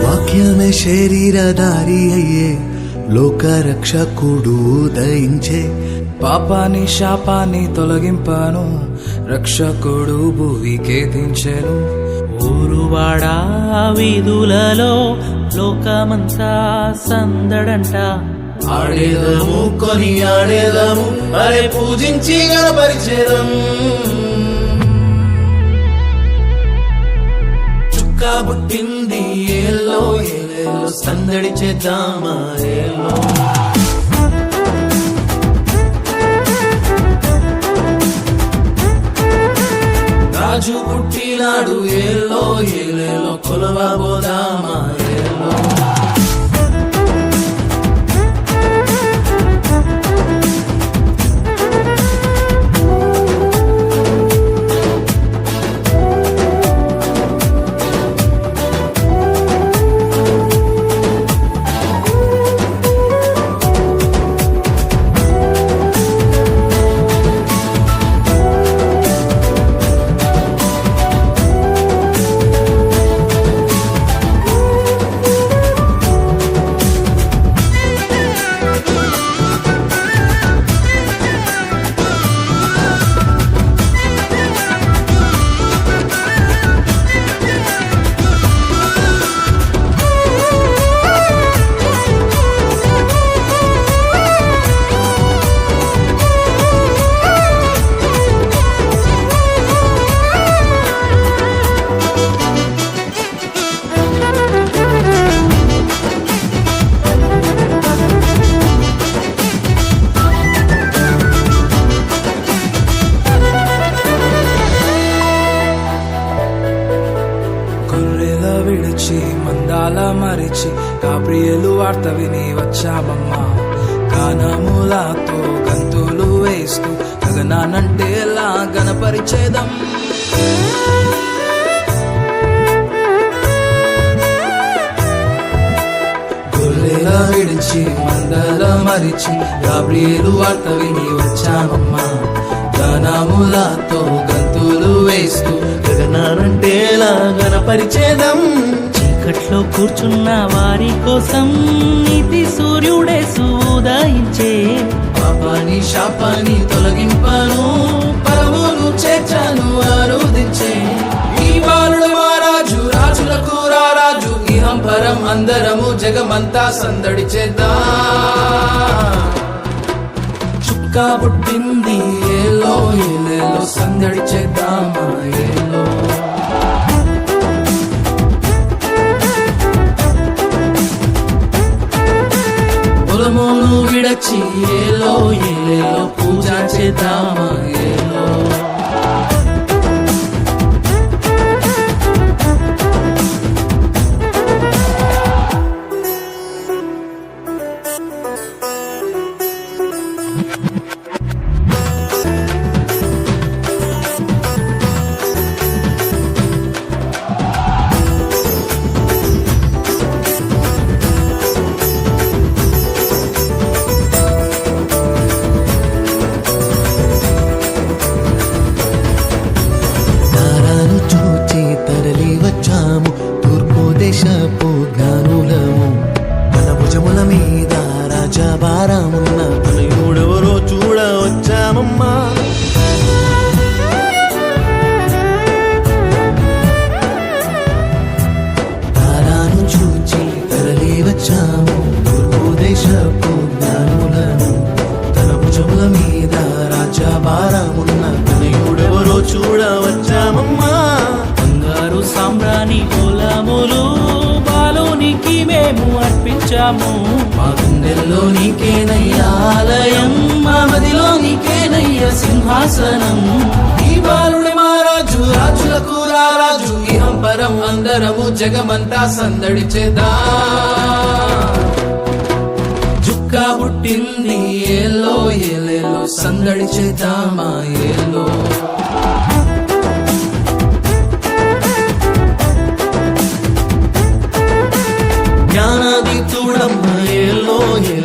వాక్యమే శరీరధారి అయ్యే లోకరక్షకుడు ఉదయించే పాపాని శాపాన్ని తొలగింపాను రక్షకుడు భువికే దించెను. ఊరువాడా వీధులలో లోకమంతా సందడంట. ఆడేదము కొని ఆడేదము అరే పూజించి గణపరిచేదం. చుక్క పుట్టింది ఏలో ఏలేలో సందడి చేద్దామా ఏలో. రాజు పుట్టినాడు ఏలో ఏలేలో కొలవబోదామా ఏలో. విడిచి మందాల మరిచి గాబ్రియేలు వార్త విని వచ్చామమ్మా. గానములతో గంతులు వేస్తూ గగనానంటేలా గణపరిచేదం. గొర్రెల విడిచి మందాల మరిచి గాబ్రియేలు వార్త విని వచ్చామమ్మా. గానములతో గంతులు వేస్తూ గగనానంటేలా గణపరిచేదం. చీకట్లో కూర్చున్న వారి కోసం నీతి సూర్యుడే ఉదయించే. పాపాని శాపాన్ని తొలగింపాను పరమును చేర్చాను ఆరోధించే. ఈ బాలుడు మా రాజు రాజులకు రారాజు ఇహం పరం అందరము జగమంతా సందడి చేద్దాం. చుక్క పుట్టింది ఏలో ఏలేలో సందడి చేద్దామా ఏలో. పొలమును విడచి ఏలో ఏలేలో పూజ చేద్దామా ఏలో. దేశపు జ్ఞానులము మన భుజముల మీద రాజభారమున్న తనయుడెవరో చూడ వచ్చామమ్మా. తారాను చూచి తరలి వచ్చాము తూర్పు దేశపు జ్ఞానులను. తన భుజముల మీద రాజభారమున్న తనయుడెవరో చూడ వచ్చామమ్మా. బంగారు సాంబ్రాణి పొలములు బాలునికి మేము అర్పించాము. మా గుండెల్లో నీకేనయ్యా ఆలయం, మా మదిలో నీకేనయ్యా సింహాసనం. ఈ బాలుడి మా రాజు రాజు రాజులకు రాజు ఇహం పరం అందరము జగమంతా సందడి చేదా జుక్కా పుట్టింది ఏలో ఏలేలో సందడి చేద్దామా ఏలో జ్ఞానాది చూడమ్మ ఏలో ఏలో